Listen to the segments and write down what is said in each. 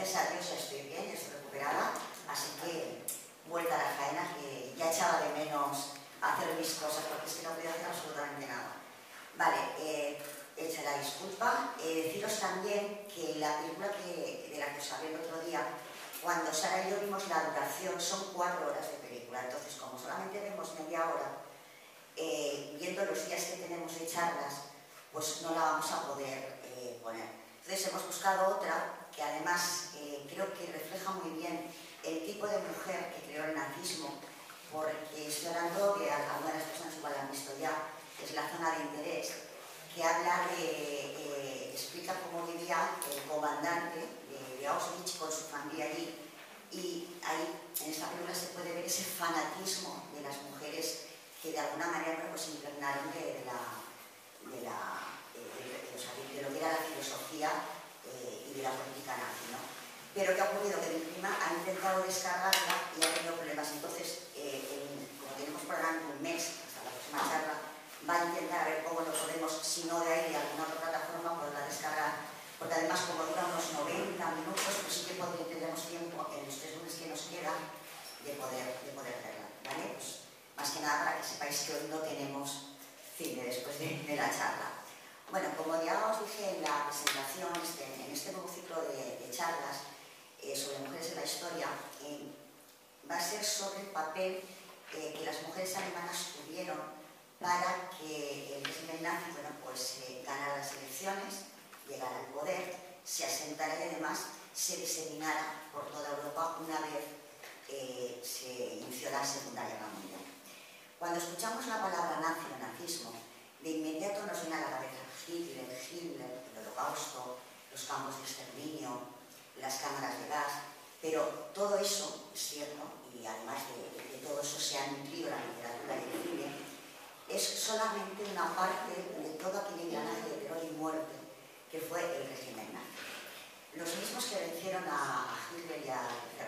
gracias a Dios ya estoy bien, ya estoy recuperada, así que vuelta a la faena, que ya echaba de menos hacer mis cosas, porque es que no podía hacer absolutamente nada. Vale, hecha la disculpa, deciros también que la película de la que os hablé el otro día, cuando Sara y yo vimos la duración, son 4 horas de película, entonces como solamente vemos media hora, viendo los días que tenemos de charlas, pues no la vamos a poder poner. Entonces hemos buscado otra que además creo que refleja muy bien el tipo de mujer que creó el nazismo, porque estoy hablando de algunas de las personas igual han visto ya, es La zona de interés, que habla de, explica cómo vivía el comandante de Auschwitz con su familia allí, y ahí en esta película se puede ver ese fanatismo de las mujeres que de alguna manera pues, se impregnaron de lo que era la filosofía y de la política nazi, ¿no? Pero ¿qué ha ocurrido? Que mi prima ha intentado descargarla y ha tenido problemas. Entonces, como tenemos por delante un mes hasta la próxima charla, va a intentar ver cómo lo podemos, si no de ahí, de alguna otra plataforma, poderla descargar. Porque además, como dura unos 90 minutos, pues sí que tendremos tiempo en los 3 lunes que nos quedan de poder verla, ¿vale? Pues, más que nada para que sepáis que hoy no tenemos cine después de la charla. Bueno, como ya os dije en la presentación, en este nuevo ciclo de charlas sobre mujeres en la historia, va a ser sobre el papel que las mujeres alemanas tuvieron para que el régimen nazi, bueno, pues, ganara las elecciones, llegara al poder, se asentara y además se diseminara por toda Europa una vez se inició la Segunda Guerra Mundial. Cuando escuchamos la palabra nazi o nazismo, de inmediato nos viene a la cabeza Hitler, el Holocausto, los campos de exterminio, las cámaras de gas, pero todo eso es cierto, y además de todo eso se ha nutrido la literatura y el cine, es solamente una parte de todo aquel engranaje de terror y muerte que fue el régimen nazi. Los mismos que vencieron a Hitler y a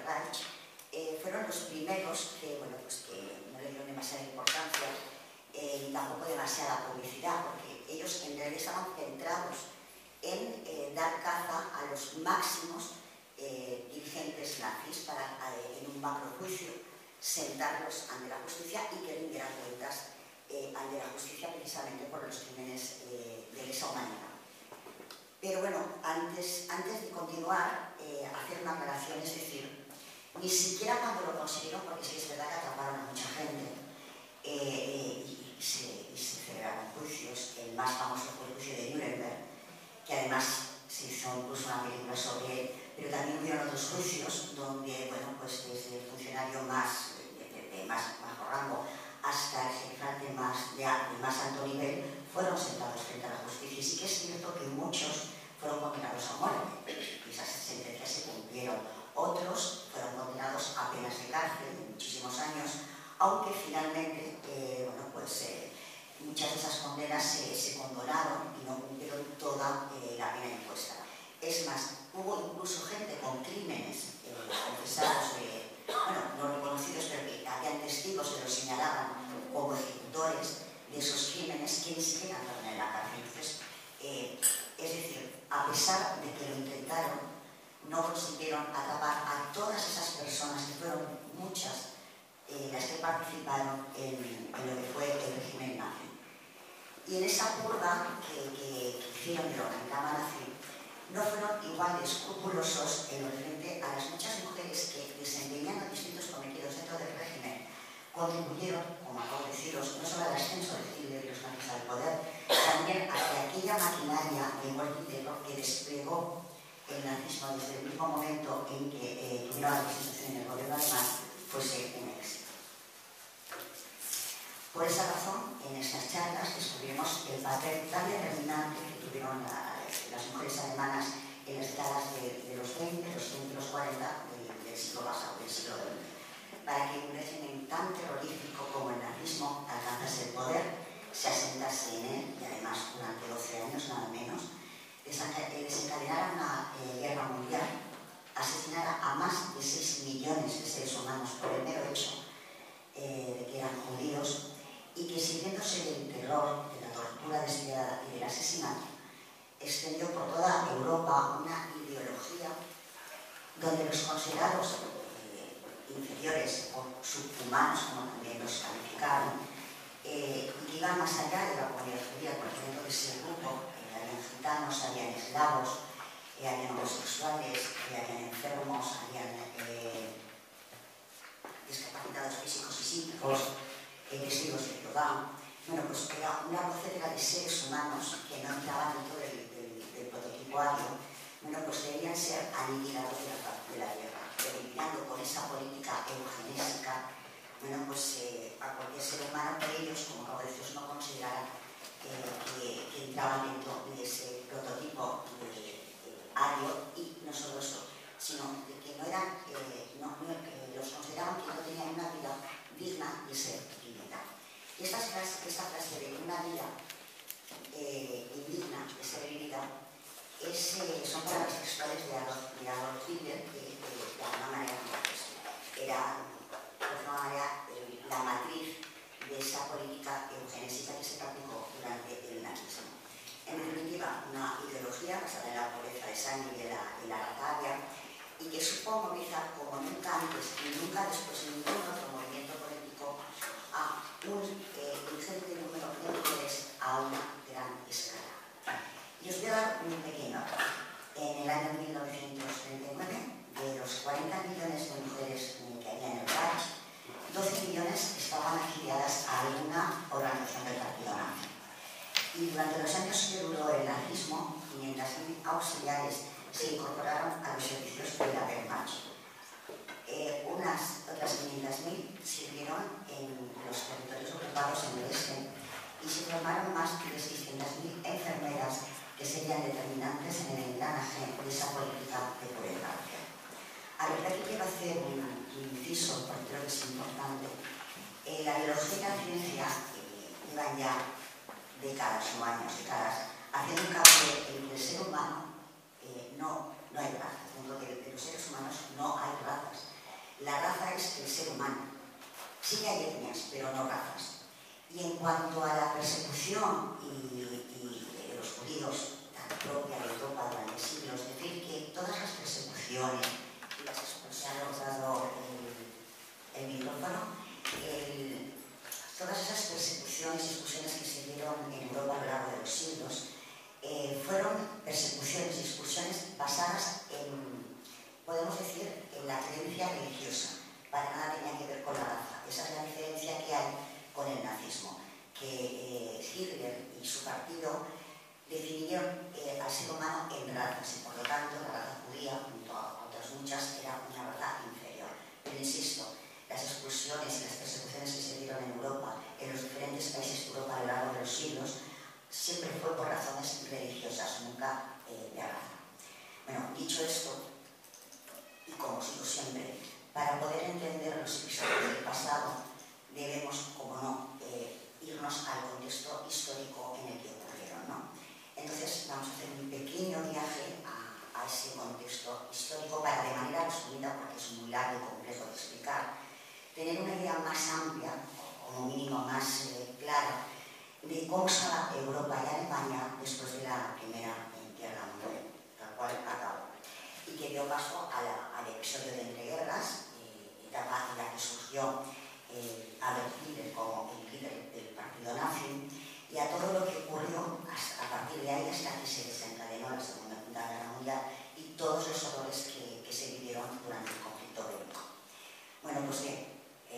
Reich fueron los primeros que, bueno, pues que no le dieron demasiada importancia y tampoco demasiada publicidad, porque ellos en realidad estaban centrados en dar caza a los máximos dirigentes nazis para, en un macrojuicio, sentarlos ante la justicia y que rindieran cuentas ante la justicia precisamente por los crímenes de lesa humanidad. Pero bueno, antes de continuar, hacer una aclaración, es decir, ni siquiera cuando lo consiguieron, porque sí es verdad que atraparon a mucha gente y se celebraron juicios. El más famoso fue el juicio de Nuremberg, que además se hizo incluso una película sobre él, pero también hubieron otros juicios donde, bueno, pues desde el funcionario más bajo rango hasta el jefe de más alto nivel fueron sentados frente a la justicia. Y sí que es cierto que muchos fueron condenados a muerte y esas sentencias se cumplieron. Otros fueron condenados a penas de cárcel de muchísimos años, aunque finalmente, bueno, pues, muchas de esas condenas se condonaron y no cumplieron toda la pena impuesta. Es más, hubo incluso gente con crímenes confesados, bueno, no reconocidos, pero que habían testigos que los señalaban como ejecutores de esos crímenes que ni siquiera entraron en la cárcel. Entonces, es decir, a pesar de que lo intentaron, no consiguieron atrapar a todas esas personas, que fueron muchas las que participaron en lo que fue el régimen nazi. Y en esa purga que hicieron de la organigrama nazi, no fueron igual de escrupulosos en lo referente a las muchas mujeres que desempeñando distintos cometidos dentro del régimen contribuyeron, como acabo de deciros, no solo al ascenso de Hitler y los nazis al poder, también a que aquella maquinaria de muerte y terror que desplegó el nazismo desde el mismo momento en que tuvieron la institución en el gobierno alemán fuese un éxito. Por esa razón, en estas charlas descubrimos el papel tan determinante que tuvieron las mujeres alemanas en las décadas de los 20, los 30 y los 40 del siglo pasado, del siglo XX, para que un régimen tan terrorífico como el nazismo alcanzase el poder, se asentase en él, y además durante 12 años, nada menos, desencadenara una guerra mundial, asesinara a más de 6 millones de seres humanos por el mero hecho de que eran judíos, y que sirviéndose del terror, de la tortura despiadada y del asesinato, extendió por toda Europa una ideología donde los considerados inferiores o subhumanos, como también los calificaron, iban más allá de la comunidad judía, por ejemplo, de ese grupo, habían gitanos, habían eslavos, habían homosexuales, habían enfermos, habían discapacitados físicos y psíquicos, testigos de Jehová. Bueno, pues era una vocera de seres humanos que no entraban dentro del prototipo ario. Bueno, pues debían ser aniquilados de la faz de la tierra, eliminando con esa política eugenésica, bueno, pues a cualquier ser humano por ellos, como acabo de decir, no consideraran que entraban dentro de ese prototipo ario, y no solo eso, sino de que no eran, los consideraban que no tenían una vida digna de ser dignidad. Y esta frase de una vida indigna de ser dignidad son palabras textuales de Adolf Hitler, que de alguna manera era la matriz de esa política eugenésica que se practicó durante el nazismo. En definitiva, una ideología basada en la pobreza de sangre y la raza, y que supo movilizar como nunca antes y nunca después de ningún otro movimiento político a un ingente número de mujeres a una gran escala. Y os voy a dar un pequeño dato. En el año 1939, de los 40 millones de mujeres que había en el Reich, 12 millones estaban afiliadas a alguna organización del partido nazi. Y durante los años que duró el nazismo, 500.000 auxiliares se incorporaron a los servicios de la Wehrmacht. Unas otras 500.000 sirvieron en los territorios ocupados en el este, y se formaron más de 600.000 enfermeras que serían determinantes en el engranaje de esa política de pureza. A ver, aquí quiero hacer un inciso, porque creo que es importante. La biología y la ciencia llevan ya décadas o años, haciendo hincapié en que el ser humano no hay razas. Dentro de los seres humanos no hay razas. La raza es el ser humano. Sí que hay etnias, pero no razas. Y en cuanto a la persecución y de los judíos, tan propia de Europa durante siglos, es decir, que todas las persecuciones, y las se han dado el micrófono, todas esas persecuciones y expulsiones que se dieron en Europa a lo largo de los siglos fueron persecuciones y expulsiones basadas en, podemos decir, en la creencia religiosa. Para nada tenía que ver con la raza. Esa es la diferencia que hay con el nazismo, que Hitler y su partido definieron al ser humano en razas, y por lo tanto la raza judía, junto a otras muchas, era una raza inferior. Pero insisto, las expulsiones y las persecuciones que se dieron en Europa, en los diferentes países de Europa a lo largo de los siglos, siempre fue por razones religiosas, nunca de raza. Bueno, dicho esto, y como sigo siempre, para poder entender los episodios del pasado, debemos, como no, irnos al contexto histórico en el que ocurrieron, ¿no? Entonces, vamos a hacer un pequeño viaje a ese contexto histórico para, de manera resumida, porque es muy largo y complejo de explicar, tener una idea más amplia, o como mínimo más clara, de cómo estaba Europa y Alemania después de la Primera Guerra Mundial, la cual acabó, y que dio paso al episodio de entreguerras, etapa en la que surgió Adolf Hitler como el líder del partido nazi, y a todo lo que ocurrió a partir de ahí hasta que se desencadenó la Segunda Guerra Mundial y todos los horrores que se vivieron durante el conflicto bélico. Bueno, pues bien,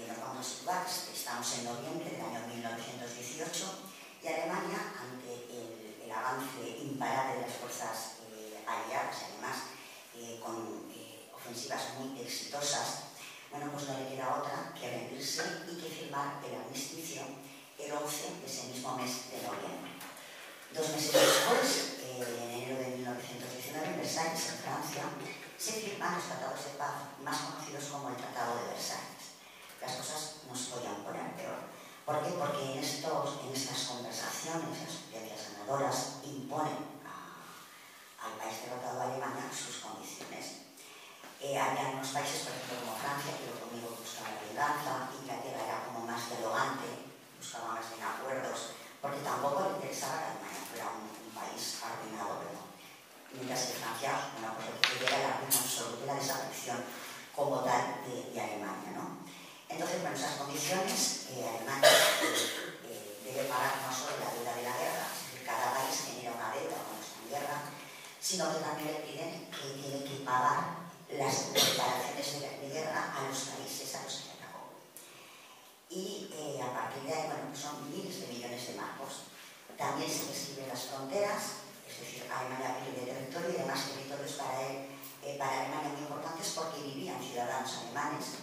nos vamos a situar, estamos en noviembre del año 1918, y Alemania, ante el avance imparable de las fuerzas aliadas, además con ofensivas muy exitosas, bueno, pues no le queda otra que rendirse y que firmar el armisticio el 11 de ese mismo mes de noviembre. 2 meses después, en enero de 1919, en Versalles, en Francia, se firman los tratados de paz más conocidos como el Tratado de Versalles. Las cosas no se podían poner peor. ¿Por qué? Porque en estas conversaciones las potencias ganadoras imponen al país derrotado, a Alemania, sus condiciones. Había unos países, por ejemplo, como Francia, que lo conmigo buscaba la venganza, Inglaterra era como más dialogante, buscaba más bien acuerdos, porque tampoco le interesaba que Alemania fuera un país arruinado, pero mientras que Francia, bueno, pues lo que quería era la ruina absoluta y la desaparición sino que también le piden que tiene que pagar las reparaciones de guerra a los países a los que atacó. Y a partir de ahí, bueno, pues son miles de millones de marcos. También se describen las fronteras, es decir, Alemania pide territorio y demás territorios para Alemania muy importantes porque vivían ciudadanos alemanes.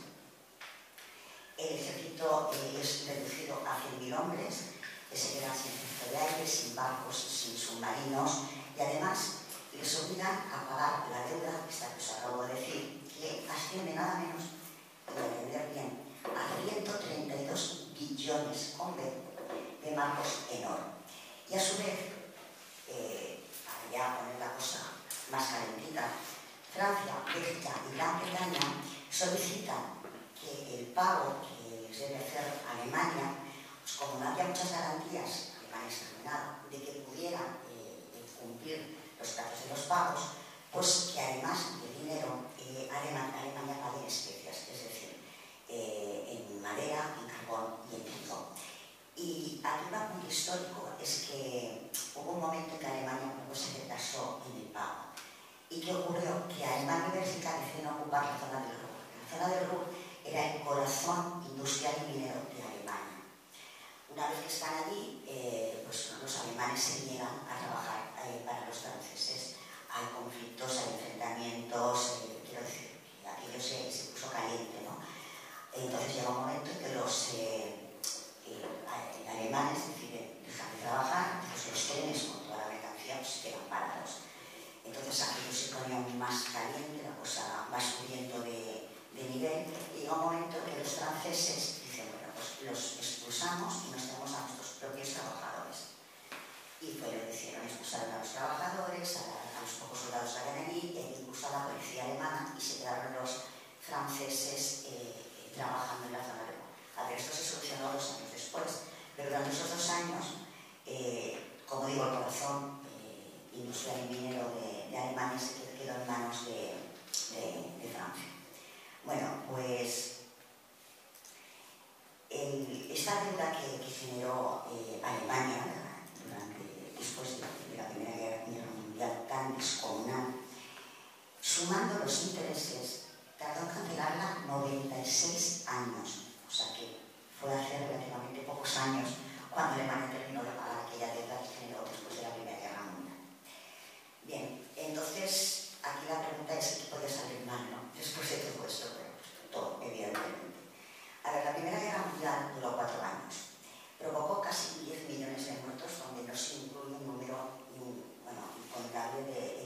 El ejército es reducido a 100.000 hombres, que se quedan sin ejército de aire, sin barcos, sin submarinos, y además les obligan a pagar la deuda, esta que os acabo de decir, que asciende nada menos, y a entender bien, a 132 billones con B de marcos en oro. Y a su vez, para ya poner la cosa más calentita, Francia, Bélgica y Gran Bretaña solicitan que el pago que les debe hacer Alemania, pues como no había muchas garantías, Alemania exterminada, de que pudieran cumplir los plazos de los pagos, pues que además del dinero Alemania pague en especias, es decir, en madera, en carbón y en trigo. Y aquí un apunte histórico es que hubo un momento en que Alemania pues, se retrasó en el pago. ¿Y qué ocurrió? Que Alemania y Bélgica decidieron ocupar la zona del Ruhr. La zona del Ruhr era el corazón industrial y minero de Alemania. Una vez que están allí, pues los alemanes se niegan a trabajar para los franceses. Hay conflictos, hay enfrentamientos, quiero decir, que aquello se puso caliente, ¿no? Entonces llega un momento en que los alemanes deciden dejar de trabajar, pues los trenes con toda la mercancía pues, se quedan parados. Entonces aquello se ponía más caliente, la cosa va subiendo de nivel, y llega un momento en que los franceses dicen, bueno, pues los expulsamos y nos tenemos a nuestros propios trabajadores. Y fue lo que hicieron, expulsaron a los trabajadores, a los pocos soldados que habían allí, e incluso a la policía alemana, y se quedaron los franceses trabajando en la zona de Ruhr. A ver, esto se solucionó 2 años después, pero durante esos 2 años, como digo, el corazón industrial y minero de Alemania se quedó en manos de Francia. Bueno, pues esta deuda que generó Alemania después de la Primera Guerra Mundial tan descomunal, sumando los intereses, tardó en cancelarla 96 años, o sea que fue hace relativamente pocos años cuando Alemania terminó de pagar aquella deuda que generó después de la Primera Guerra Mundial. Bien, entonces aquí la pregunta es qué puede salir mal, ¿no? Después de todo esto, bueno, todo, evidentemente. A ver, la Primera Guerra Mundial duró 4 años. Provocó casi 10 millones de muertos, donde no se incluye un número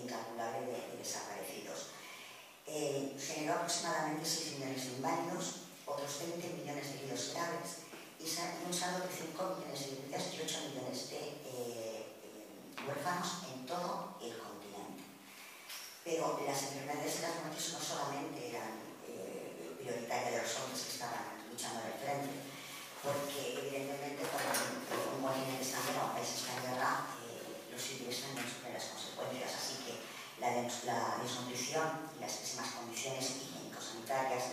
incalculable de desaparecidos. Generó aproximadamente 6 millones de inválidos, otros 20 millones de heridos graves y un saldo de 5 millones de vidas y 8 millones de huérfanos en todo el continente. Pero las enfermedades y las muertes no solamente eran prioritarias de los hombres que estaban luchando en el frente, porque evidentemente cuando un morir en extranjero a países en guerra, los civiles también sufren las consecuencias, así que la desnutrición y las pésimas condiciones higiénico-sanitarias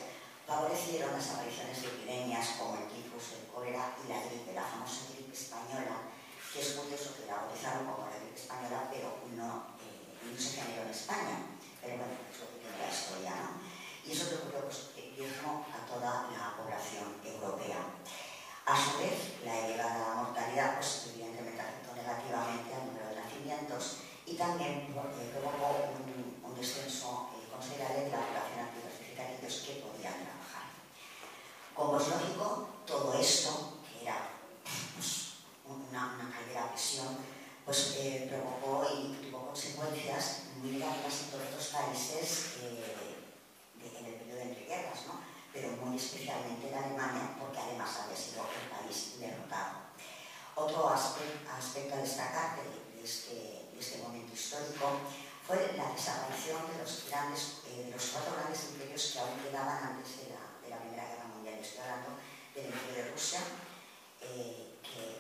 favorecieron las apariciones de epidemias como el tifus, el cólera y la gripe, la famosa gripe española, que es curioso que la bautizaron como la gripe española, pero no se generó en España, pero bueno, es lo que tiene la historia, ¿no? Y eso que ocurrió, pues, diezmó a toda la población europea. A su vez, la elevada mortalidad, pues, evidentemente afectó negativamente al número de nacimientos y también provocó un descenso considerable de la población activa, es decir, aquellos que podían trabajar. Como es lógico, todo esto, que era pues, una caldera presión, pues provocó y tuvo consecuencias muy graves en todos estos países en el periodo entre guerras, ¿no? Pero muy especialmente en Alemania, porque además había sido el país derrotado. Otro aspecto a destacar de este momento histórico fue la desaparición de los 4 grandes imperios que aún quedaban antes de la Primera Guerra Mundial. Estoy hablando del Imperio de Rusia, que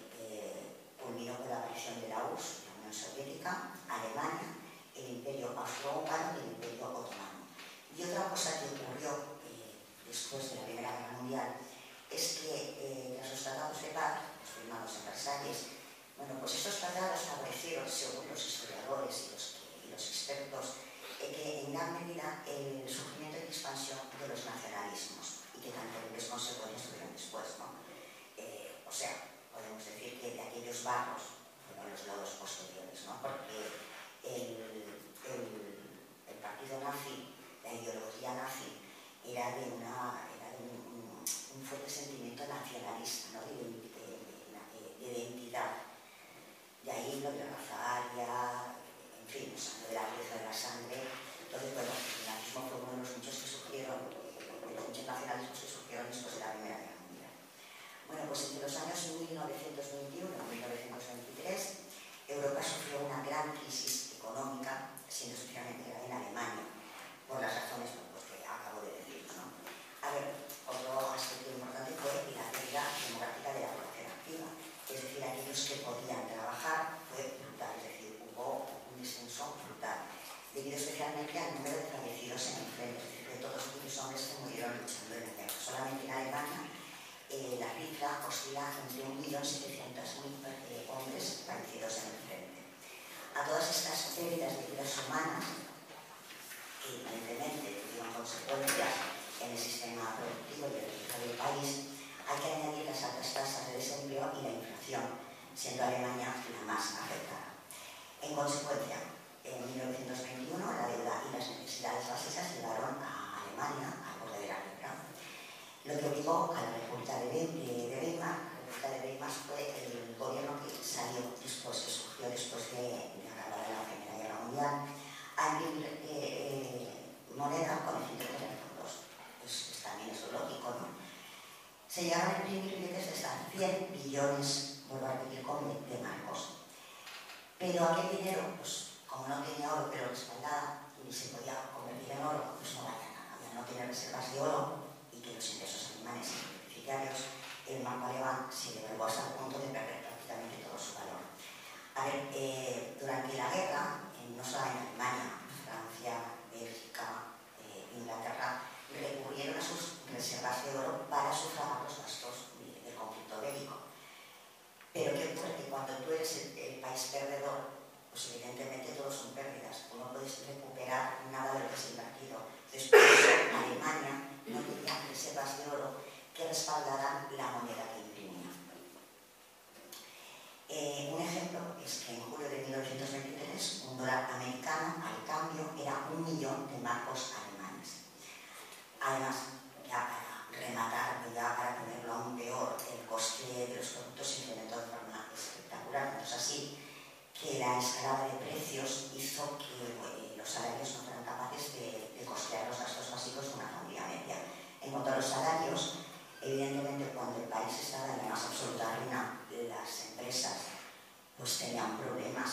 culminó con la aparición de la URSS, la Unión Soviética, Alemania, el Imperio Austrohúngaro y el Imperio Otomano. Y otra cosa que ocurrió después de la Primera Guerra Mundial es que tras los tratados de paz, los firmados en Versalles, bueno, pues estos tratados favorecieron, según los historiadores y los expertos barros fueron los lodos posteriores, ¿no? Porque el partido nazi, la ideología nazi, era de un fuerte sentimiento nacionalista, ¿no? de identidad. De ahí lo de la raza aria, en fin, o sea, lo de la pureza de la sangre. Entonces, bueno, el nazismo fue uno de los muchos que surgieron, de los muchos nacionalismos que surgieron después de la Primera Guerra Mundial. Bueno, pues entre los años 1921 y 1923, Europa sufrió una gran crisis económica, siendo especialmente grave en Alemania, por las razones que acabo de decir, ¿no? A ver, otro aspecto importante fue la pérdida demográfica de la población activa, es decir, aquellos que podían trabajar fue brutal, es decir, hubo un descenso brutal, debido especialmente al número de fallecidos en el frente, es decir, de todos aquellos hombres que murieron luchando en el guerra. Solamente en Alemania la cifra oscila entre 1.700.000 hombres fallecidos en el frente. A todas estas pérdidas de vidas humanas, que evidentemente tuvieron consecuencias en el sistema productivo y el resto del país, hay que añadir las altas tasas de desempleo y la inflación, siendo Alemania la más afectada. En consecuencia, en 1921 la deuda y las necesidades básicas llevaron a Alemania al borde de la quiebra, lo que obligó a la República de Weimar. La República de Weimar fue el gobierno que surgió después de acabar la Primera Guerra Mundial, a imprimir moneda con el fin de tener fondos. Pues también es lógico, ¿no? Se llegaron a imprimir billetes de hasta 100 billones, vuelvo a repetir, de marcos. Pero aquel dinero, pues como no tenía oro pero respaldada y ni se podía convertir en oro, pues no valía nada. Ya no tiene reservas de oro y que los ingresos alemanes y beneficiarios, el marco alemán se devaluó hasta el punto de perder prácticamente todo su valor. A ver, durante la guerra, no solo en Alemania, Francia, Bélgica, Inglaterra, recurrieron a sus reservas de oro para sufragar los gastos del conflicto bélico. Pero qué ocurre, que cuando tú eres el país perdedor, pues evidentemente todos son pérdidas, tú no puedes recuperar nada de lo que has invertido. Entonces, por eso Alemania no tenía reservas de oro que respaldaran la moneda que imprimía. Un ejemplo es que en julio de 1923 un dólar americano al cambio era 1 millón de marcos alemanes. Además, ya para rematar, ya para ponerlo aún peor, el coste de los productos se incrementó de forma espectacular. Entonces, así que la escalada de precios hizo que los salarios no fueran capaces de costear los gastos básicos de una familia media. En cuanto a los salarios, evidentemente cuando el país estaba en la más absoluta ruina, las empresas pues tenían problemas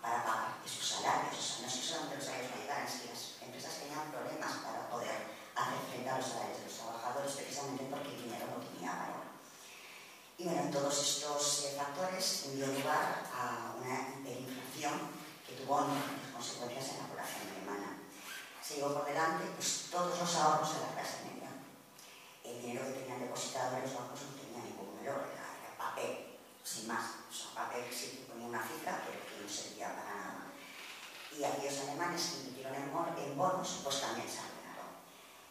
para pagar esos salarios. O sea, no es que solamente los salarios no llegaran, es que las empresas tenían problemas para poder hacer frente a los salarios de los trabajadores, precisamente porque el dinero no tenía valor. Y bueno, todos estos factores dio lugar a una hiperinflación que tuvo enormes consecuencias en la población alemana. Se llevó por delante pues, todos los ahorros de la clase media. El dinero que tenían depositado en los bancos no tenía ningún valor, era papel, sin más. O sea, papel sí que ponía una cifra, pero que no servía para nada. Y aquellos alemanes que invirtieron en bonos, pues también se arruinaron.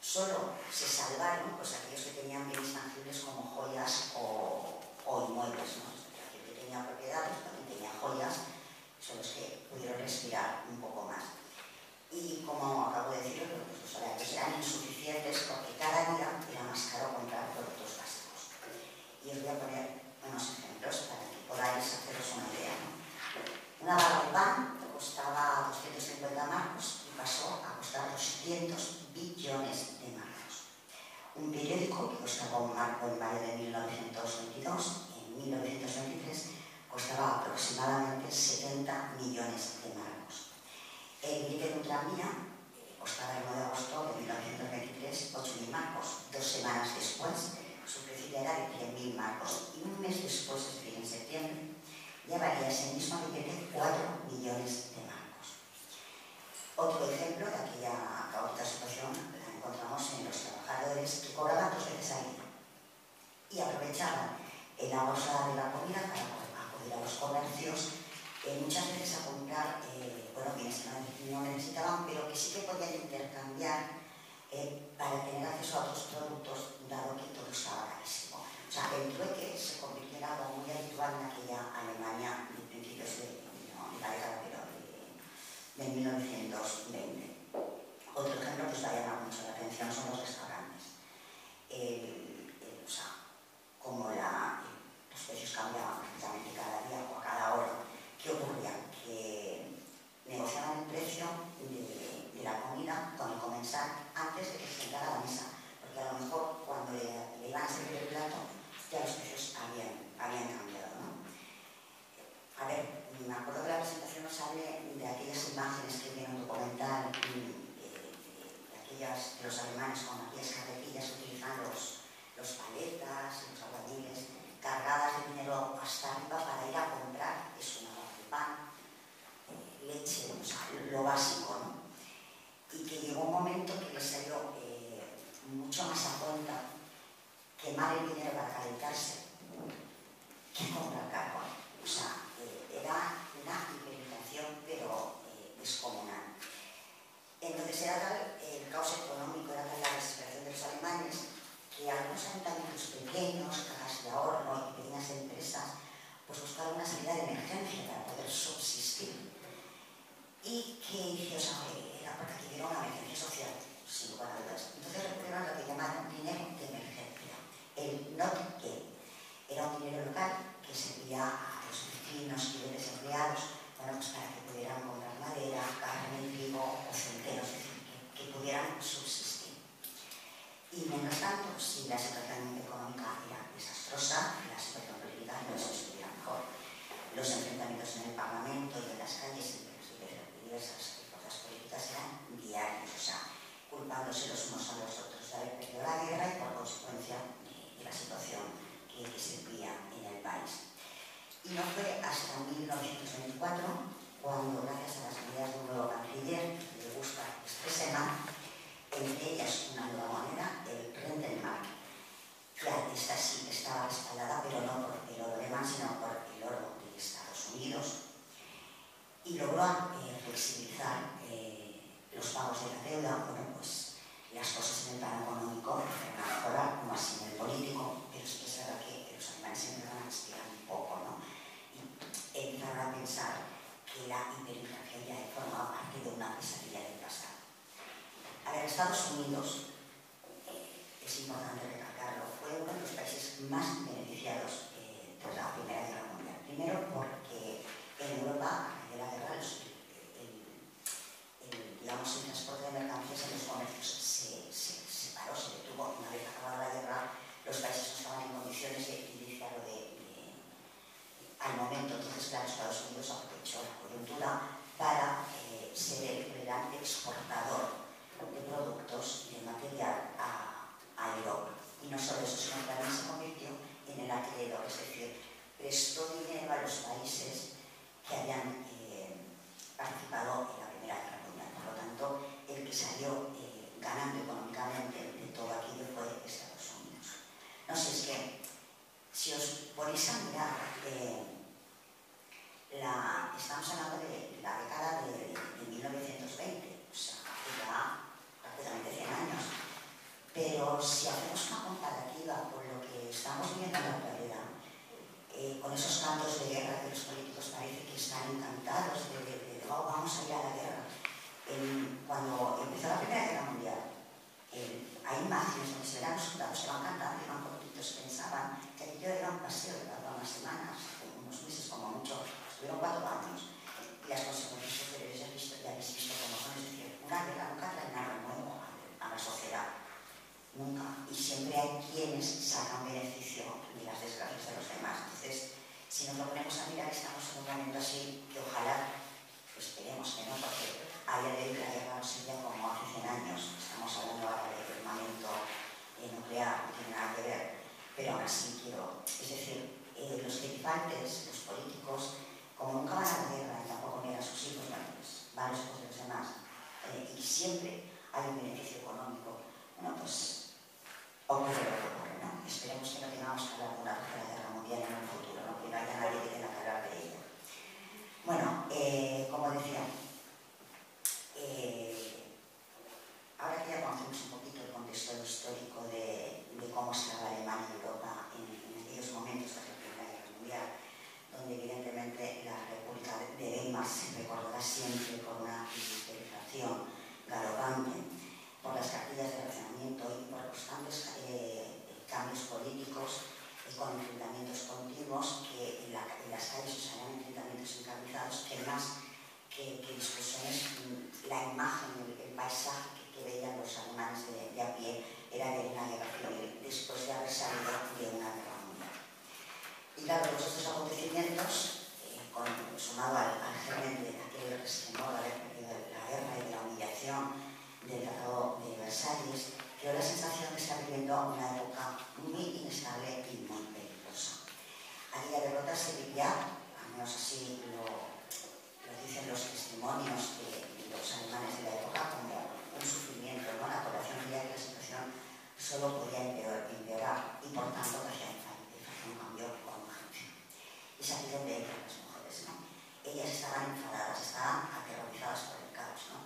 Solo se salvaron pues, aquellos que tenían bienes tangibles como joyas o inmuebles, ¿no? Aquel que tenía propiedades, también tenía joyas, son los que pudieron respirar un poco más. Y como acabo de decir, pues, los salarios eran insuficientes porque cada día era más caro comprar productos básicos. Y os voy a poner unos ejemplos para que podáis haceros una idea, ¿no? Una barra de pan costaba 250 marcos y pasó a costar 200 billones de marcos. Un periódico que costaba un marco en mayo de 1922, en 1923 costaba aproximadamente 70 millones de marcos. El billete de un tranvía costaba el 9 de agosto de 1923 8.000 marcos. 2 semanas después, su precio ya era de 100.000 marcos. Y un mes después, es decir, en septiembre, ya valía ese mismo billete 4 millones de marcos. Otro ejemplo de aquella caótica situación la encontramos en los trabajadores que cobraban 2 veces al día y aprovechaban la bolsa de la comida para acudir a los comercios, muchas veces a comprar bienes que no necesitaban, pero que sí que podían intercambiar para tener acceso a otros productos, dado que todo estaba carísimo. O sea, el trueque se convirtió en algo muy habitual en aquella Alemania de principios de la década de 1920. Otro ejemplo que os va a llamar mucho la atención son los restaurantes. O sea, como los precios cambiaban prácticamente cada día o a cada hora, ¿qué ocurría? Que negociaban el precio de la comida con el comensal antes de que se sentara a la mesa, porque a lo mejor cuando le iban a servir el plato ya los precios habían cambiado, ¿no? A ver, me acuerdo que la presentación nos hable de aquellas imágenes que tiene un documental de los alemanes con aquellas carretillas que utilizan los paletas y los albañiles cargadas de dinero hasta arriba para ir a comprar una barra de pan, leche, o sea, lo básico, ¿no? Y que llegó un momento que les salió mucho más a cuenta quemar el dinero para calentarse que comprar carbón. O sea, era una hiperinflación, pero descomunal. Entonces era tal el caos económico, era tal la desesperación de los alemanes, que algunos ayuntamientos pequeños, cajas de ahorro y pequeñas empresas, pues buscaron una salida de emergencia para poder subsistir. Y que o sea, era porque aquí era una emergencia social, sin lugar a dudas. Entonces recurrieron a lo que llamaron dinero de emergencia, el not-que. Era un dinero local que servía a los vecinos y desempleados, bueno, pues para que pudieran comprar madera, carne, trigo o centenos, es decir, que pudieran subsistir. Y mientras tanto, si la situación económica era desastrosa, la situación política no se estuviera mejor. Los enfrentamientos en el Parlamento y en las calles entre las diversas fuerzas políticas eran diarios, o sea, culpándose los unos a los otros de haber perdido la guerra y por consecuencia de la situación que se vivía en el país. Y no fue hasta 1924 cuando, gracias a las medidas de un nuevo canciller, de Gustav Stresemann, entre ellas una nueva moneda, el Rentenmark, que esta sí estaba respaldada, pero no por el oro alemán, sino por el oro de Estados Unidos, y logró flexibilizar los pagos de la deuda. Bueno, pues las cosas en el plano económico empezaron a mejorar, no así en el político, pero sí que es verdad que los alemanes empezaron a respirar un poco, ¿no? Y empezaron a pensar que la hiperinflación ya formaba parte de una pesadilla del pasado. A ver, Estados Unidos, es importante recalcarlo, fue uno de los países más beneficiados tras la Primera Guerra Mundial. Primero porque en Europa, a raíz de la guerra, el transporte de mercancías en los comercios se paró, se detuvo. Una vez acabada la guerra, los países no estaban en condiciones de iniciarlo al momento. Entonces, claro, Estados Unidos aprovechó la coyuntura para ser el gran exportador de productos y de material a Europa. Y no solo eso, sino que también se convirtió en el acreedor, es decir, prestó dinero a los países que habían participado en la Primera Guerra Mundial. Por lo tanto, el que salió ganando económicamente de todo aquello fue Estados Unidos. No sé, es que si os ponéis a mirar, estamos hablando de la década de 1920, o sea, ya prácticamente 100 años. Pero si hacemos una comparativa con lo que estamos viendo en la actualidad, con esos cantos de guerra que los políticos parece que están encantados de oh, vamos a ir a la guerra. Cuando empezó la Primera Guerra Mundial, hay imágenes donde se ven a los soldados que van cantando, iban cortitos, pensaban que aquello era un paseo de unas semanas, unos meses como mucho, estuvieron 4 años, y las consecuencias posteriores ya habéis visto cómo son. Es decir, una guerra nunca trae nada nuevo a la sociedad, nunca, y siempre hay quienes sacan beneficio de las desgracias de los demás. Entonces, si nos lo ponemos a mirar, estamos en un momento así que ojalá, pues esperemos que no, porque a día de hoy la guerra no sería como hace 100 años. Estamos hablando ahora de armamento nuclear, no tiene nada que ver, pero aún así quiero, es decir, los gerifantes, los políticos, como nunca van a la guerra y tampoco miran a sus hijos, bueno, pues van los hijos de los demás, y siempre hay un beneficio económico. Bueno, pues ocurre lo que ocurre, ¿no? Esperemos que no tengamos que hablar de una tercera guerra mundial en un futuro, ¿no? Que no haya nadie que tenga que hablar de ella. Bueno, como decía, ahora que ya conocemos un poquito el contexto histórico de cómo estaba Alemania y Europa en siempre por una militarización galopante, por las cartillas de racionamiento y por constantes cambios políticos con enfrentamientos continuos que en las calles se usaban enfrentamientos encarnizados que más que discusiones, la imagen, el paisaje que veían los alemanes de a pie era de una guerra civil después de haber salido de una guerra mundial. Y claro, todos estos acontecimientos, sumado al germen de aquel resquemor de haber perdido la guerra y de la humillación del Tratado de Versalles, creo la sensación de estar viviendo una época muy inestable y muy peligrosa. Aquella derrota se vivía, al menos así lo dicen los testimonios de los alemanes de la época, como un sufrimiento, ¿no? La población veía que la situación solo podía empeorar y por tanto que hacía un cambio con urgencia. Y es aquí donde entran las mujeres, ¿no? Ellas estaban enfadadas, estaban aterrorizadas por el caos, ¿no?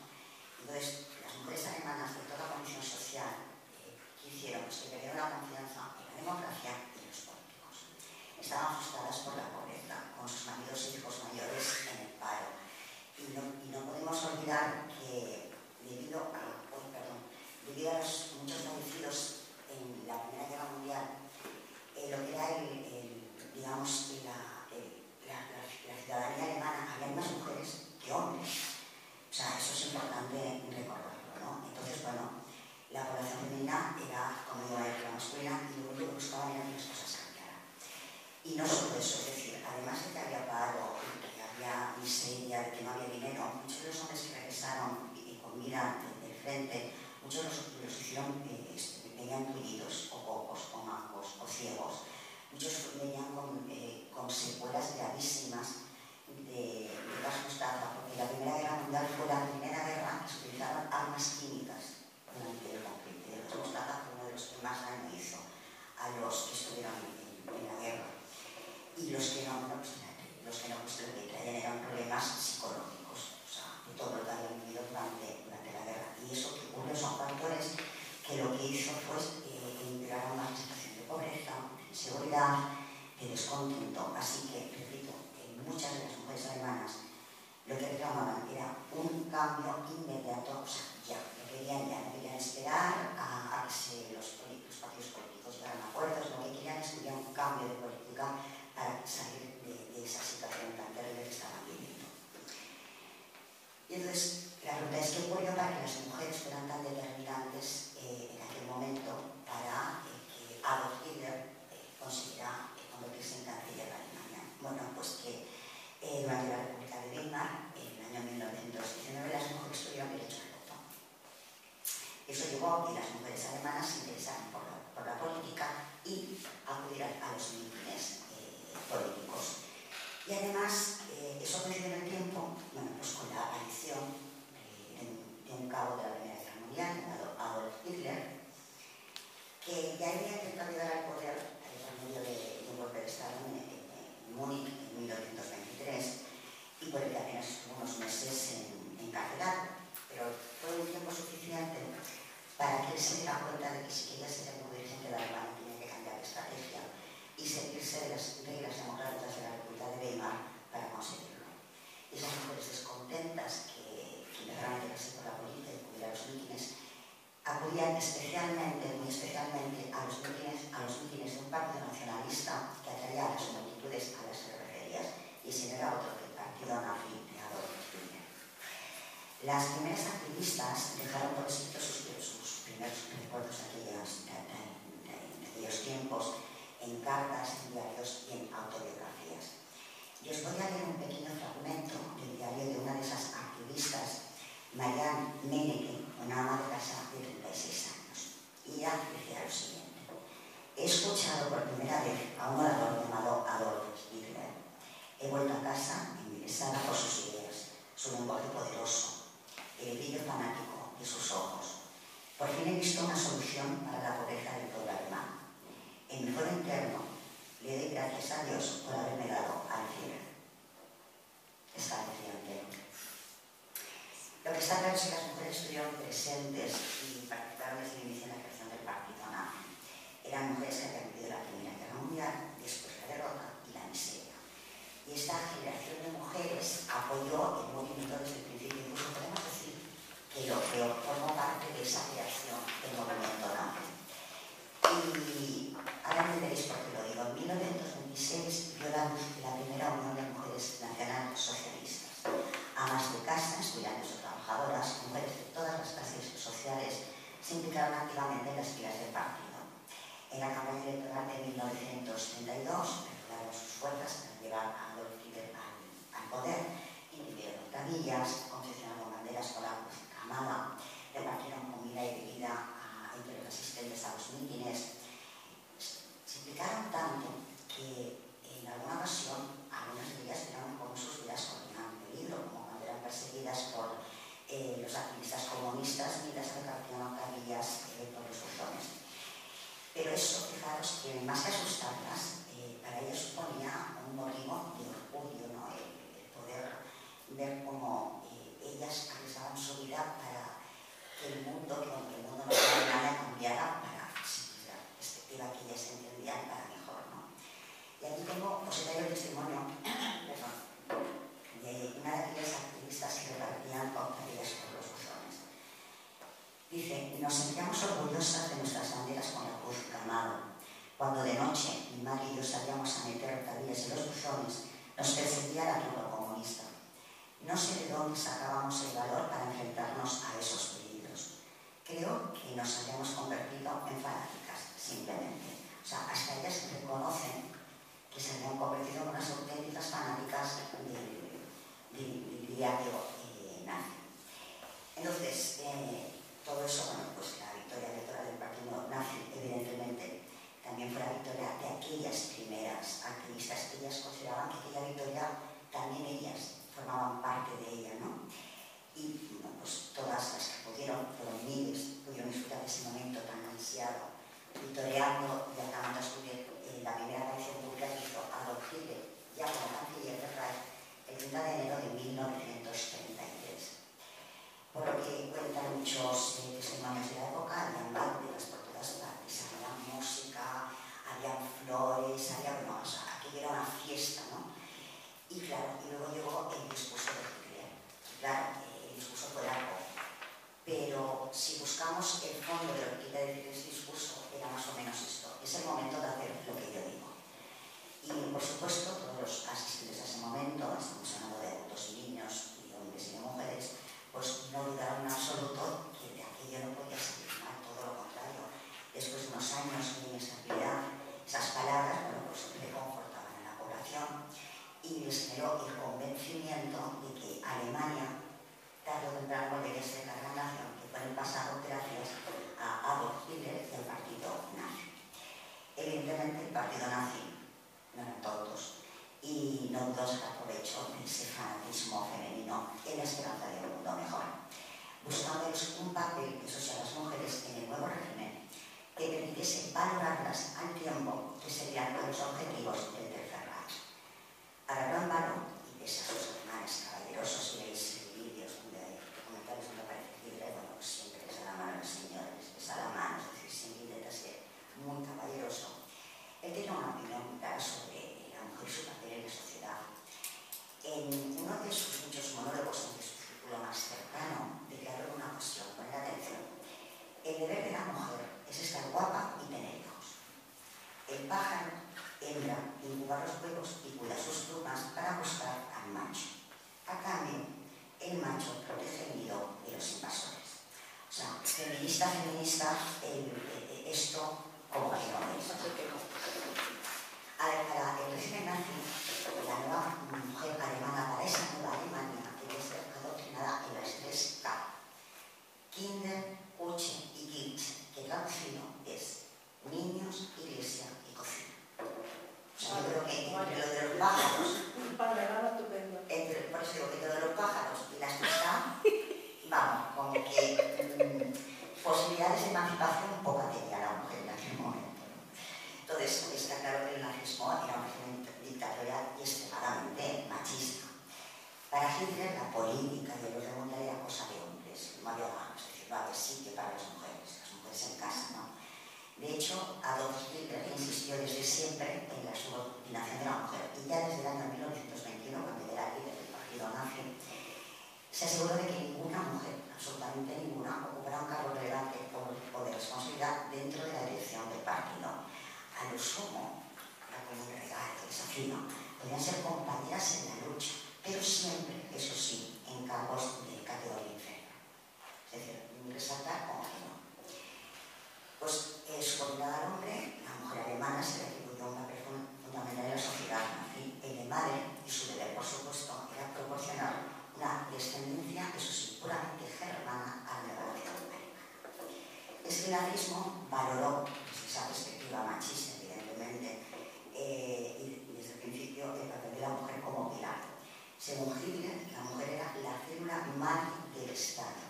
Entonces, las mujeres alemanas de toda condición social que hicieron, pues que perdieron la confianza en la democracia y en los políticos. Estaban frustradas por la pobreza, con sus maridos e hijos mayores en el paro. Y no podemos olvidar que debido a los muchos fallecidos en la Primera Guerra Mundial, lo que era digamos, la ciudadanía alemana, había más mujeres que hombres. O sea, eso es importante recordarlo, ¿no? Entonces, bueno, la población femenina era, como digo, la masculina y lo único que buscaban era que las cosas cambiaran. Y no solo eso, es decir, además de que había paro, que había miseria, de que no había dinero, muchos de los hombres que regresaron con mira del frente, muchos los hicieron, venían tullidos, o cocos, o mancos, o ciegos. Muchos venían con secuelas gravísimas de gas mostaza, porque la Primera Guerra Mundial fue la primera guerra que se utilizaron armas químicas durante el conflicto. El gas mostaza fue uno de los que más daño hizo a los que estuvieron en la guerra. Y los que no, lo que traían eran problemas psicológicos, o sea, de todo lo que habían vivido durante la guerra. Y eso que ocurrió son factores que lo que hizo fue empeorar una situación de pobreza, de inseguridad, de descontento. Así que, repito, muchas de las mujeres alemanas lo que reclamaban era un cambio inmediato, o sea, ya, lo querían ya, no querían esperar a que los partidos políticos llegaran a acuerdos, lo que querían es un cambio de política para salir de esa situación tan terrible que estaban viviendo. Y entonces, la pregunta es qué ocurrió para que las mujeres fueran tan determinantes en aquel momento para que Adolf Hitler consiguiera convertirse en canciller de Alemania. Bueno, pues que durante la República de Weimar, en el año 1919, las mujeres tuvieron derecho al voto. Eso llevó a que las mujeres alemanas se interesaran por la política y acudieran a los mítines políticos. Y además, eso coincidió en el tiempo, bueno, pues con la aparición de un cabo de la Primera Guerra Mundial, llamado Adolf Hitler, que ya había intentado llegar al poder por medio de un golpe de Estado en Múnich en 1923 y por el que apenas estuvo unos meses encarcelado, pero todo el tiempo suficiente para que él se diera cuenta de que si quería ser el nuevo dirigente de Alemania tenía que cambiar de estrategia y seguirse de las reglas democráticas de la República de Weimar para conseguirlo. Y esas mujeres descontentas que empezaron a interesarse por la política y acudir a los mítines, acudían muy especialmente a los mítines de un partido nacionalista que atraía a las multitudes a las cervecerías y ese no era otro que el partido nazi de Adolf Hitler. Las primeras activistas dejaron por escrito sus primeros recuerdos de aquellos tiempos en cartas, en diarios y en autobiografías. Y os voy a leer un pequeño fragmento del diario de una de esas activistas, Marianne Meineke, una ama de casa de 36 años. Y ella decía lo siguiente: he escuchado por primera vez a un orador llamado Adolf Hitler. He vuelto a casa embelesada por sus ideas, su lenguaje poderoso, el brillo fanático de sus ojos. Por fin he visto una solución para la pobreza del pueblo alemán. En mi foro interno le doy gracias a Dios por haberme dado al Führer. Escalofriante. Lo que está claro es que las mujeres estuvieron presentes y participaron desde el inicio en la creación del partido nazi. Eran mujeres que habían vivido la Primera Guerra Mundial, después la derrota y la miseria. Y esta generación de mujeres apoyó el movimiento desde el principio. Incluso podemos decir que yo formo parte de esa creación del movimiento, ¿no? Y ahora entenderéis por qué lo digo. En 1926 vio la luz la primera Unión de Mujeres Nacionales Socialistas. Amas de casa, estudiantes o trabajadoras, mujeres de todas las clases sociales se implicaron activamente en las filas del partido. En la campaña electoral de 1932, recuperaron sus fuerzas para llevar a Adolf Hitler al poder, imprimieron tablillas, confeccionaron banderas con la cruz camada, repartieron comida y bebida entre los asistentes a los mítines. Se implicaron tanto que en alguna ocasión algunas de ellas vieron cómo sus vidas corrían peligro, como cuando eran perseguidas por los activistas comunistas mientras repartían tablillas por los buzones. Pero eso, fijaros, que más que asustarlas, para ellas suponía un motivo de orgullo, ¿no? El poder ver cómo ellas arriesgaban su vida para que el mundo, que aunque el mundo no fuera nada, cambiara para la perspectiva que ellas entendían para mejor, ¿no? Y aquí tengo, os he traído el testimonio, perdón, de una de aquellas activistas que repartían tablillas por los buzones. Dice: nos sentíamos orgullosas de nuestras banderas con la cruz camada. Cuando de noche mi madre y yo salíamos a meter tablillas en los buzones, nos perseguía la turba comunista. No sé de dónde sacábamos el valor para enfrentarnos a esos peligros. Creo que nos habíamos convertido en fanáticas, simplemente. O sea, hasta ellas reconocen que se habían convertido en unas auténticas fanáticas del diario nazi. Entonces, todo eso, bueno, pues la victoria electoral del partido nazi, evidentemente, también fue la victoria de aquellas primeras activistas que ellas consideraban que aquella victoria también ellas formaban parte de ella, ¿no? Y bueno, pues todas las que pudieron, fueron miles, pudieron disfrutar de ese momento tan ansiado, victoriando y acabando a subir la primera aparición pública que hizo Adolf Hitler, ya como canciller del Reich, el 30 de enero de 1933. Por lo que cuentan muchos testimonios de la época, habían banderas por todas partes, había música, había flores, había, bueno, o sea, aquello era una fiesta, ¿no? Y claro, y luego llegó el discurso de Hitler. Claro, el discurso fue largo, pero si buscamos el fondo de lo que quiere decir ese discurso, era más o menos esto. Es el momento de hacer lo que yo digo. Y por supuesto, todos los asistentes a ese momento, estamos hablando de adultos y niños, y hombres y de mujeres, pues no dudaron en absoluto que de aquello no podía salir mal, todo lo contrario. Después de unos años de inestabilidad, esas palabras, bueno, pues reconfortaban a la población y les generó el convencimiento de que Alemania, tarde o temprano, volvería a ser la gran nación que fue en el pasado gracias a Adolf Hitler y al partido nazi. Evidentemente, el partido nazi no eran tontos y no dudó sacar provecho de ese fanatismo femenino en la esperanza de un mundo mejor, buscándoles un papel que asociara a las mujeres en el nuevo régimen que permitiese valorarlas al tiempo que serían los objetivos del Tercer Reich. Agarró en vano, y pese a sus ademanes caballerosos, y veis vídeos donde comentarios donde aparece libre, bueno, pues siempre les da la mano a los señores, les da la mano, es decir, siempre intenta ser muy caballeroso. Él tiene una opinión muy clara sobre la mujer y su papel en la sociedad. En uno de sus muchos monólogos, entre su círculo más cercano, declaró una cuestión, poned atención: el deber de la mujer es estar guapa y tener hijos. El pájaro, hembra, incuba los huevos y cuida sus plumas para buscar al macho. A cambio, el macho protege el nido de los invasores. O sea, feminista, esto como que no es. Para el régimen nazi, la nueva mujer alemana, para esa nueva Alemania, debe ser adoctrinada en las 3K: Kinder, Kuchen y Kitchen, que traducido es niños, iglesia y cocina. O sea, yo creo que entre lo de los pájaros, por eso digo que entre lo de los pájaros y las 3K, vamos, como que posibilidades de emancipación poca tenía la mujer en aquel momento, ¿no? Entonces, está claro que el nazismo era un régimen dictatorial y extremadamente machista. seguro de que ninguna mujer, absolutamente ninguna, ocupará un cargo relevante o de responsabilidad dentro de la dirección del partido. A lo sumo, como un regalo, desafío, podrían ser compañeras en la lucha, pero siempre, eso sí, en cargos de categoría inferior. Es decir, resaltar como que no. Pues subordinada al hombre, la mujer alemana se le atribuyó un papel fundamental en la sociedad nazi. El de madre, y su deber, por supuesto, era proporcionar una descendencia, eso sí, puramente germana a la nación alemana. Este nazismo valoró, desde esa perspectiva machista, evidentemente, y desde el principio, el papel de la mujer como pilar. Según Hitler, la mujer era la célula madre del Estado.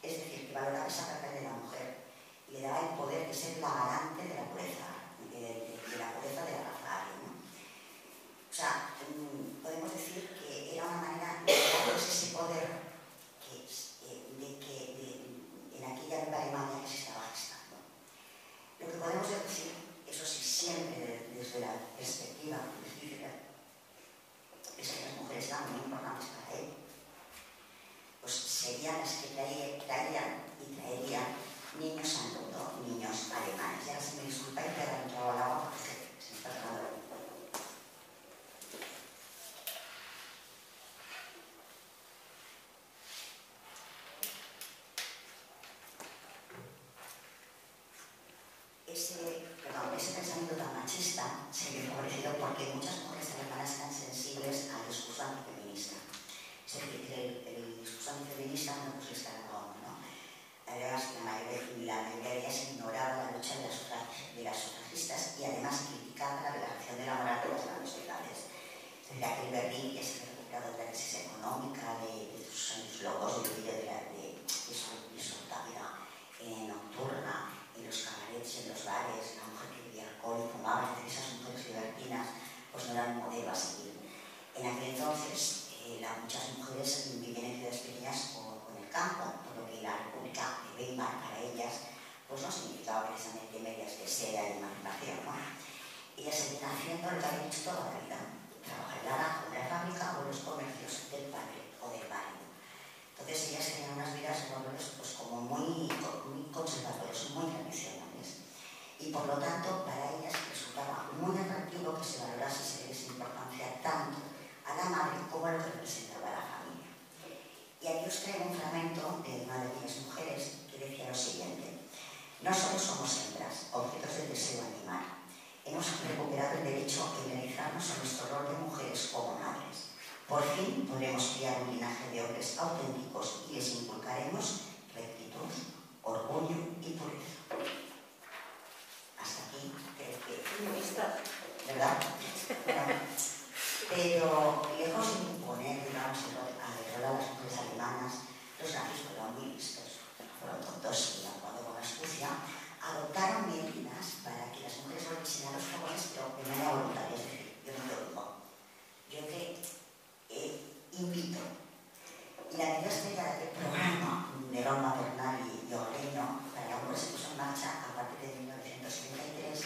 Es decir, que valoraba esa parte de la mujer y le daba el poder de ser la garante de la pureza, de la pureza de la raza aria, ¿no? O sea, podemos decir que era una manera de darles ese poder en aquella nueva Alemania que se estaba gestando. Lo que podemos decir, eso sí, siempre desde la perspectiva de Hitler, es que las mujeres eran muy importantes para él. Pues serían las que traían y traerían niños al mundo, niños alemanes. Y ahora, si me disculpáis, voy a dar un trago al agua porque se me está tocando el mundo. Ese pensamiento tan machista se vio favorecido porque muchas mujeres alemanas eran sensibles al discurso antifeminista. Es decir, el discurso antifeminista no pues les cargaba, ¿no? Además, la mayoría de ellas ignoraba la lucha de las sufragistas y además criticaba la relajación de la moral de las grandes ciudades. Es decir, aquel Berlín que se ha recuperado de la crisis económica, de sus años locos, de su vida nocturna, en los cabarets, en los bares, la mujer que bebía alcohol y fumaba, es decir, esas mujeres libertinas pues no eran modelo a seguir. En aquel entonces, muchas mujeres vivían en ciudades pequeñas o en el campo, por lo que la República de Weimar para ellas pues no significaba precisamente medias de seda y emancipación, ¿no? Ellas seguían haciendo lo que habían hecho toda la vida, trabajar en la granja, en la fábrica o en los comercios del padre o del marido. Entonces ellas tenían unas vidas pues como muy conservadoras, muy tradicionales. Y por lo tanto, para ellas resultaba muy atractivo que se valorase y se le diese importancia tanto a la madre como a lo que representaba la familia. Y aquí os traigo un fragmento de una de aquellas mujeres que decía lo siguiente: no solo somos hembras, objetos del deseo animal, hemos recuperado el derecho a idealizarnos a nuestro rol de mujeres como madres. Por fin podremos criar un linaje de hombres auténticos y les inculcaremos rectitud, orgullo y pureza. Hasta aquí creo que... ¿Verdad? Bueno, pero lejos de imponer, digamos, el rol a las mujeres alemanas, los nazis fueron muy listos, fueron tontos y actuando con astucia, adoptaron medidas para que las mujeres volviesen a los jóvenes, pero de manera voluntaria. Es decir, yo no lo digo, yo te invito. Y la medida estrella del programa de Ron Maternal y Orleño para la mujer se puso en marcha a partir de 1973,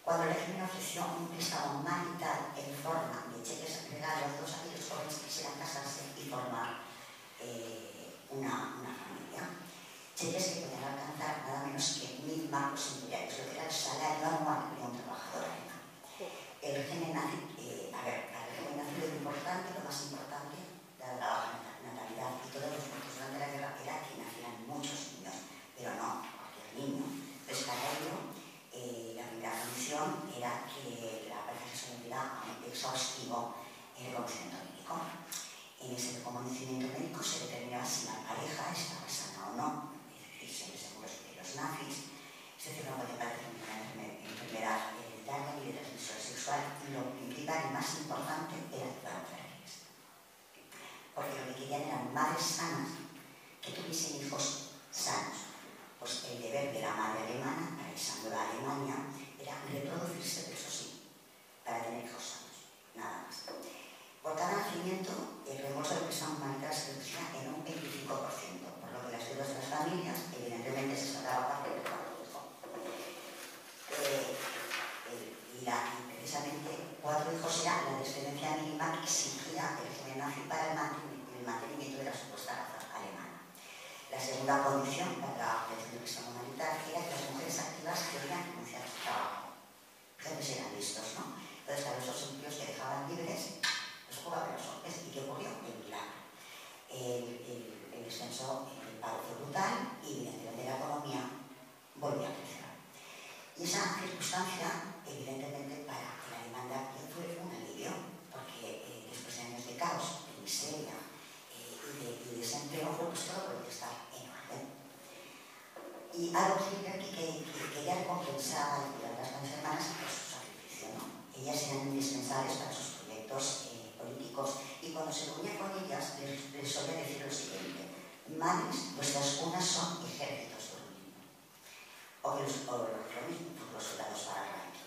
cuando el régimen ofreció un préstamo marital en forma de cheques regalos a todos aquellos jóvenes que quisieran casarse y formar una familia. Cheques que podían alcanzar nada menos que 1.000 marcos imperiales, lo que era el salario anual de un trabajador alemán. El régimen nazi, para el régimen nazi lo importante, lo más importante, dada la baja natalidad y todos los muertos durante la guerra, era que nacieran muchos niños, pero no cualquier niño. Entonces, para ello, la primera condición era que la pareja se sometiera a un exhaustivo reconocimiento médico. En ese reconocimiento médico se determinaba si la pareja estaba sana o no, es decir, siempre según los nazis, es decir, no podía padecer una enfermedad hereditaria ni de transmisión sexual, y lo principal y más importante era que fueran fértiles. Porque lo que querían eran madres sanas que tuviesen hijos sanos. Pues el deber de la madre alemana para esa nueva Alemania era reproducirse, pero eso sí, para tener hijos sanos, nada más. Por cada nacimiento, el reembolso del préstamo humanitario se reducía en un 25%, por lo que las deudas de las familias, evidentemente, se saldaba parte del cuarto hijo. Y precisamente 4 hijos era la descendencia mínima que exigía el régimen nazi para el mantenimiento de la supuesta segunda condición para la obtención de prisión humanitaria era que las mujeres activas debían renunciar a su trabajo. Entonces eran listos, ¿no? Entonces, claro, esos empleos que dejaban libres los jugaban los hombres. ¿Y qué ocurrió? El milagro. El descenso del paro fue brutal y evidentemente la economía volvió a crecer. Y esa circunstancia, evidentemente, para la demanda fue un alivio, porque después de años de caos, de miseria y de desempleo, fue pues todo volvió a estar en orden. Y Adolf Hitler, que ella recompensaba y cuidaba a las grandes hermanas por su sacrificio, ¿no? Ellas eran indispensables para sus proyectos políticos, y cuando se reunía con ellas les solía decir lo siguiente: madres, vuestras cunas son ejércitos durmiendo, o los futuros soldados para el Reich.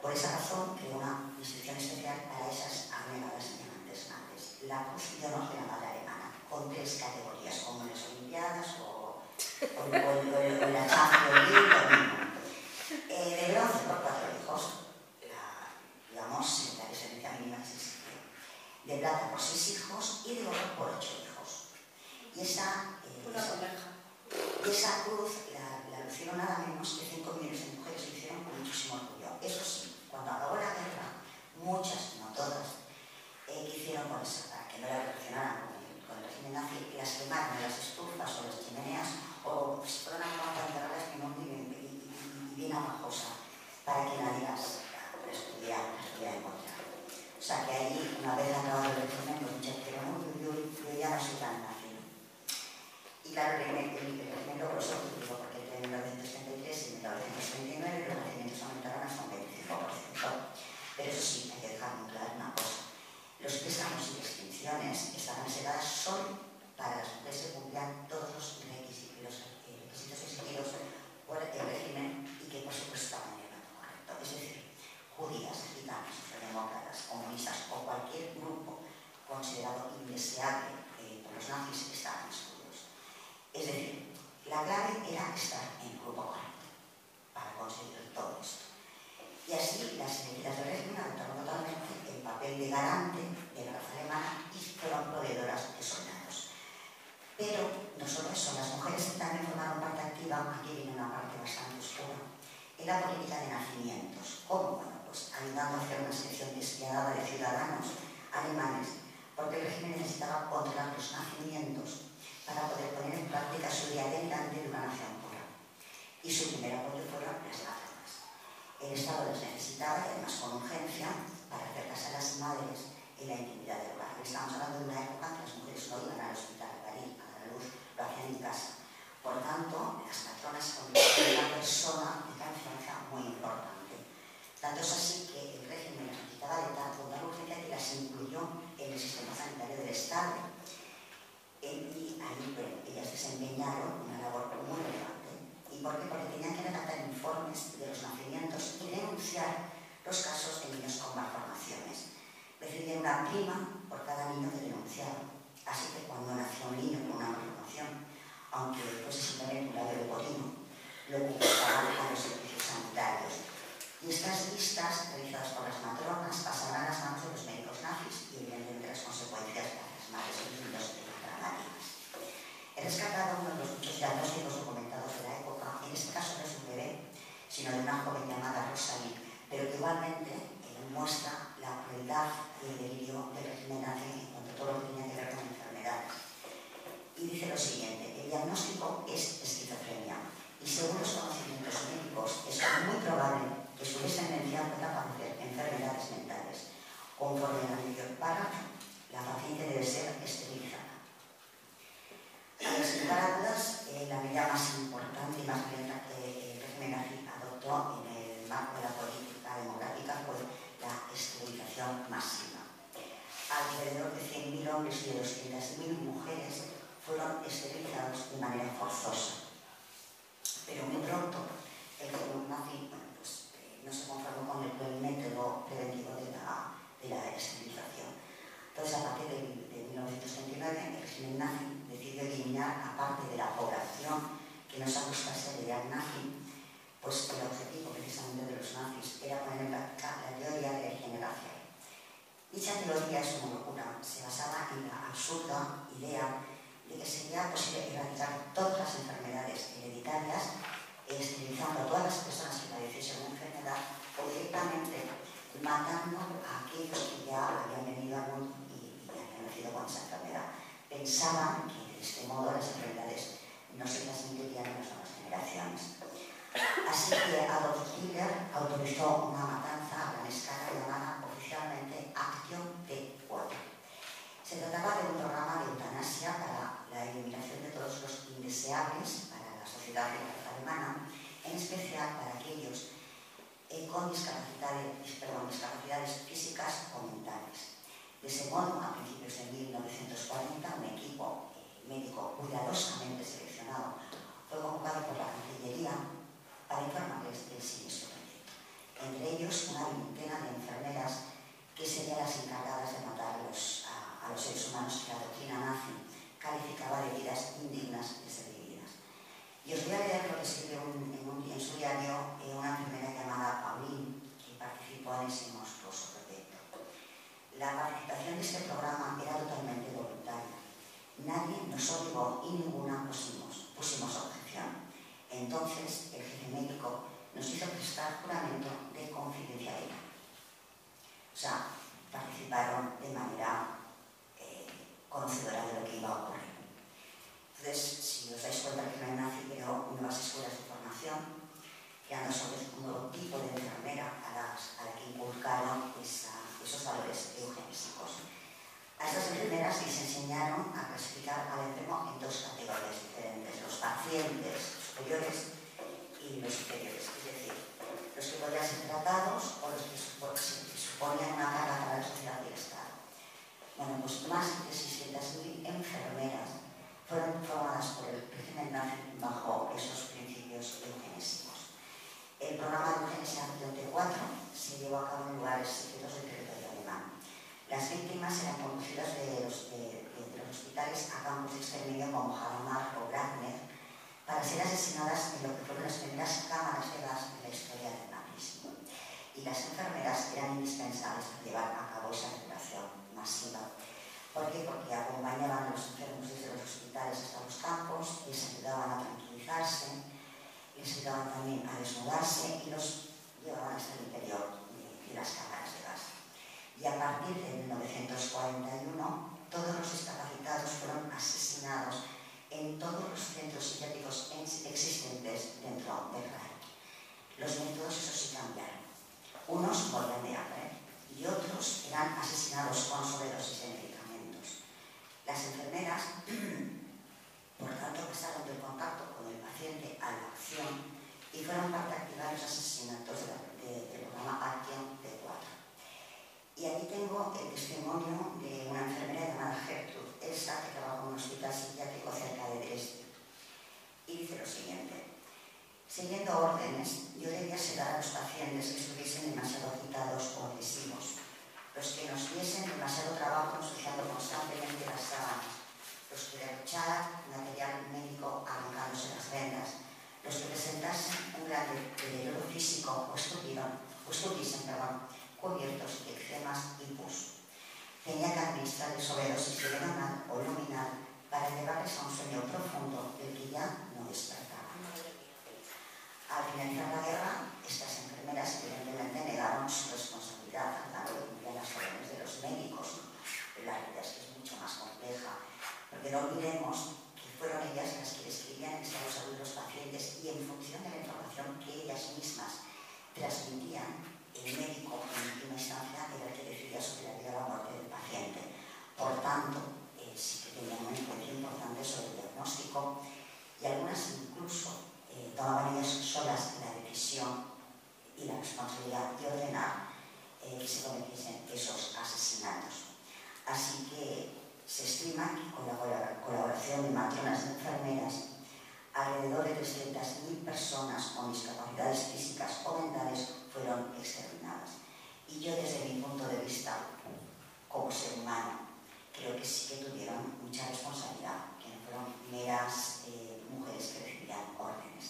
Por esa razón creó una institución especial para esas abnegadas y amantes madres, la Cruz de Honor de la Madre Alemana, con 3 categorías, como en las Olimpiadas o la Champions League, lo mismo. De bronce por 4 hijos, digamos, la excelencia mínima que existía. De plata por 6 hijos y de oro por 8 hijos. Y esa cruz la lucieron nada menos que 5 millones de mujeres, y hicieron con muchísimo orgullo. Eso sí, cuando acabó la guerra, muchas, no todas, hicieron con esa, para que no la relacionaran con el régimen nazi, las quemaron en las estufas o las chimeneas, o si fueron a enterrarlas y bien abajosa, para que nadie las pudiera encontrar. O sea que ahí, una vez acabado el régimen, los muchachos dijeron: yo ya no soy tan nazi. Y claro, el régimen logró su objetivo, porque entre 1933 y 1939 los nacimientos aumentaron hasta un 25%. Pero eso sí, hay que dejar muy claro una cosa: los préstamos y restricciones estaban reservadas solo para las mujeres que cumplían todos los requisitos exigidos por el régimen y que por supuesto estaban en el bando correcto. Es decir, judías, gitanas, socialdemócratas, comunistas o cualquier grupo considerado indeseable por los nazis estaban excluidos. Es decir, la clave era estar en el grupo correcto para conseguir todo esto. Y así las elegidas del régimen adoptaron totalmente el papel de garante de la raza alemana y fueron proveedoras de soldados. Pero no solo eso, las mujeres también formaron parte activa, aquí viene una parte bastante oscura, en la política de nacimientos. ¿Cómo? Bueno, pues ayudando a hacer una selección despiadada de ciudadanos alemanes, porque el régimen necesitaba controlar los nacimientos para poder poner en práctica su idea delirante de una nación pura. Y su primer apoyo fueron las lágrimas. El Estado las necesitaba, y además con urgencia, para hacer casar a las madres en la intimidad del hogar. Estamos hablando de una época en que las mujeres no iban al hospital a parir, a dar a luz, lo hacían en casa. Por tanto, las matronas convirtieron en una persona de gran influencia muy importante. Tanto es así que el régimen las necesitaba de tal urgencia que las incluyó en el sistema sanitario del Estado. Y ahí, bueno, ellas desempeñaron una labor muy relevante. ¿Y por qué? Porque tenían que redactar informes de los nacimientos y denunciar los casos de niños con malformaciones. Recibían una prima por cada niño que denunciaban. Así que cuando nació un niño con una malformación, aunque fuese simplemente un labio leporino, lo ocupaban a los servicios sanitarios. Y estas listas, realizadas por las matronas, pasaban a las manos de los médicos nazis, y evidentemente las consecuencias para las madres y los niños eran dramáticas. He rescatado uno de los muchos diagnósticos documentados de la época. En este caso no es un bebé, sino de una joven llamada Rosalie, pero que igualmente muestra la crueldad y el delirio del régimen nazi en cuanto a todo lo que tenía que ver con enfermedades. Y dice lo siguiente: el diagnóstico es esquizofrenia, y según los conocimientos médicos es muy probable que su descendencia pueda padecer enfermedades mentales. Conforme a la mayor párrafo, la paciente debe ser esterilizada. Sin lugar a dudas, la medida más importante y más violenta que el régimen nazi adoptó en el marco de la política demográfica fue la esterilización masiva. Alrededor de 100.000 hombres y de 200.000 mujeres fueron esterilizados de manera forzosa. Pero muy pronto el régimen nazi no se conformó con el método preventivo de la esterilización. Entonces, a partir de 1939, el régimen nazi decidió eliminar a parte de la población que no se ajustase al ideal nazi, pues el objetivo precisamente de los nazis era poner en práctica la teoría de la higiene racial. Dicha teoría es una locura, se basaba en la absurda idea de que sería posible erradicar todas este modo las enfermedades no se transmitirían a las nuevas generaciones. Así que Adolf Hitler autorizó una matanza a gran escala llamada oficialmente Acción T4. Se trataba de un programa de eutanasia para la eliminación de todos los indeseables para la sociedad de la raza alemana, en especial para aquellos con discapacidades físicas o mentales. De ese modo, a principios de 1940, un equipo médico cuidadosamente seleccionado fue convocado por la Cancillería para informarles del siniestro proyecto. Entre ellos, una veintena de enfermeras que serían las encargadas de matar a los seres humanos que la doctrina nazi calificaba de vidas indignas de ser vividas. Y os voy a leer lo que escribió en su diario una enfermera llamada Pauline, que participó en ese monstruoso proyecto. La participación de este programa era totalmente voluntaria. Nadie nos obligó y ninguna pusimos objeción. Entonces, el jefe médico nos hizo prestar juramento de confidencialidad. O sea, participaron de manera conocedora de lo que iba a ocurrir. Entonces, si os dais cuenta que el nazi creó nuevas escuelas de formación, creando sobre un nuevo tipo de enfermera a la que inculcaron esos valores eugenésicos. A estas enfermeras les enseñaron a clasificar al enfermo en dos categorías diferentes: los pacientes superiores y los inferiores, es decir, los que podían ser tratados o los que suponían una carga para la sociedad y el Estado. Bueno, pues más de 600.000 enfermeras fueron formadas por el régimen nazi bajo esos principios eugenésicos. El programa de eugenesia Acción T4 se llevó a cabo en lugares secretos del territorio alemán. Las víctimas eran conducidas de los hospitales a campos de exterminio como Hammer o Wagner para ser asesinadas en lo que fueron las primeras cámaras de gas de la historia del nazismo. Y las enfermeras eran indispensables para llevar a cabo esa depuración masiva. ¿Por qué? Porque acompañaban a los enfermos desde los hospitales hasta los campos, les ayudaban a tranquilizarse, les ayudaban también a desnudarse y los llevaban hasta el interior de las cámaras de gas. Y a partir de 1941, todos los discapacitados fueron asesinados en todos los centros psiquiátricos existentes dentro del Reich. Los métodos, eso sí, cambiaron. Unos morían de hambre y otros eran asesinados con sobredosis de medicamentos. Las enfermeras, por tanto, pasaron del contacto con el paciente a la acción y fueron parte activa de los asesinatos del programa Acción T4. Y aquí tengo el testimonio de una enfermera llamada Gertrude Elsa, que trabajó en un hospital psiquiátrico cerca de Dresde. Y dice lo siguiente: siguiendo órdenes, yo debía sedar a los pacientes que estuviesen demasiado agitados o agresivos, los que nos diesen demasiado trabajo ensuciando constantemente las sábanas, los que derrocharan material médico arrancándose las vendas, los que presentasen un gran deterioro físico o estuviesen cubiertos de eczemas y pus. Tenía que administrarles sobredosis de Lenonal o Luminal para llevarles a un sueño profundo del que ya no despertaban. Al finalizar la guerra, estas enfermeras evidentemente negaron su responsabilidad, alegando que cumplían las órdenes de los médicos. Pero la realidad es que es mucho más compleja, porque no olvidemos que fueron ellas las que describían el estado de salud de los pacientes y en función de la información que ellas mismas transmitían, el médico en última instancia era el que decidía sobre la vida o la muerte del paciente. Por tanto, sí que tenían una influencia importante sobre el diagnóstico y algunas incluso tomaban ellas solas la decisión y la responsabilidad de ordenar que se cometiesen esos asesinatos. Así que se estima que con la colaboración de matronas y enfermeras, alrededor de 300.000 personas con discapacidades físicas o mentales fueron exterminadas. Y yo, desde mi punto de vista, como ser humano, creo que sí que tuvieron mucha responsabilidad, que no fueron meras mujeres que recibían órdenes.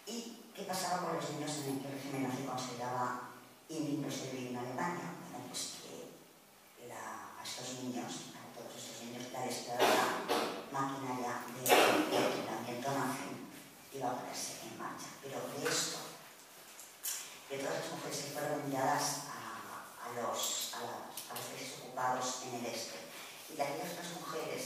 ¿Y qué pasaba con los niños en el que el régimen nazi consideraba indignos de vivir en Alemania? Bueno, pues que a estos niños, a todos estos niños, la desplegada maquinaria de entrenamiento nazi iba a ponerse en marcha. Pero de esto, de todas las mujeres que fueron enviadas a los países ocupados en el este, y de aquellas otras mujeres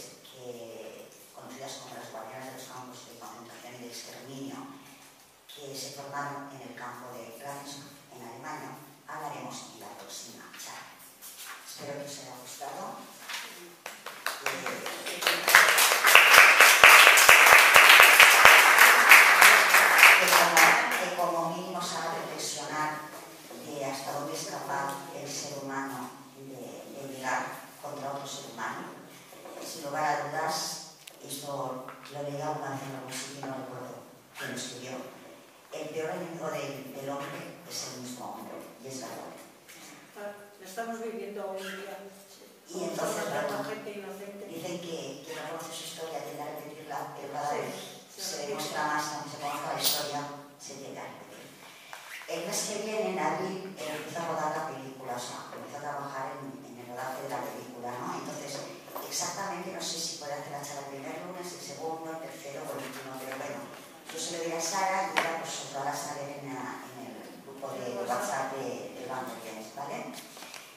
recordarás, esto lo leía una vez en algún sitio, no recuerdo quién lo escribió, el peor enemigo del hombre es el mismo hombre, y es verdad. Lo estamos viviendo hoy en día. Y entonces, bueno, gente inocente. Dicen que quien no conoce su historia tiende a repetirla, pero cada vez se demuestra más, aunque se conozca la historia, se tiende a repetir. El mes que viene, en abril, empieza a rodar la película, o sea, empieza a trabajar en el rodaje de la película, ¿no? Entonces, exactamente no sé si puede hacer la charla el primer lunes, el segundo, el tercero o el último, pero bueno, yo se lo diré a Sara y ella pues os va a saber en el grupo de WhatsApp de Bando Tienes, ¿vale?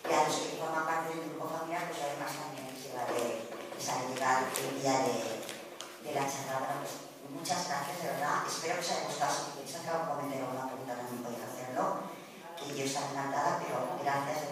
Y a los que forman parte del grupo familiar, pues además también les haré llegar el día de la charla. Bueno, pues muchas gracias, de verdad. Espero que os haya gustado. Si queréis hacer algún comentario o alguna pregunta también podéis hacerlo, que yo estaré encantada, pero gracias.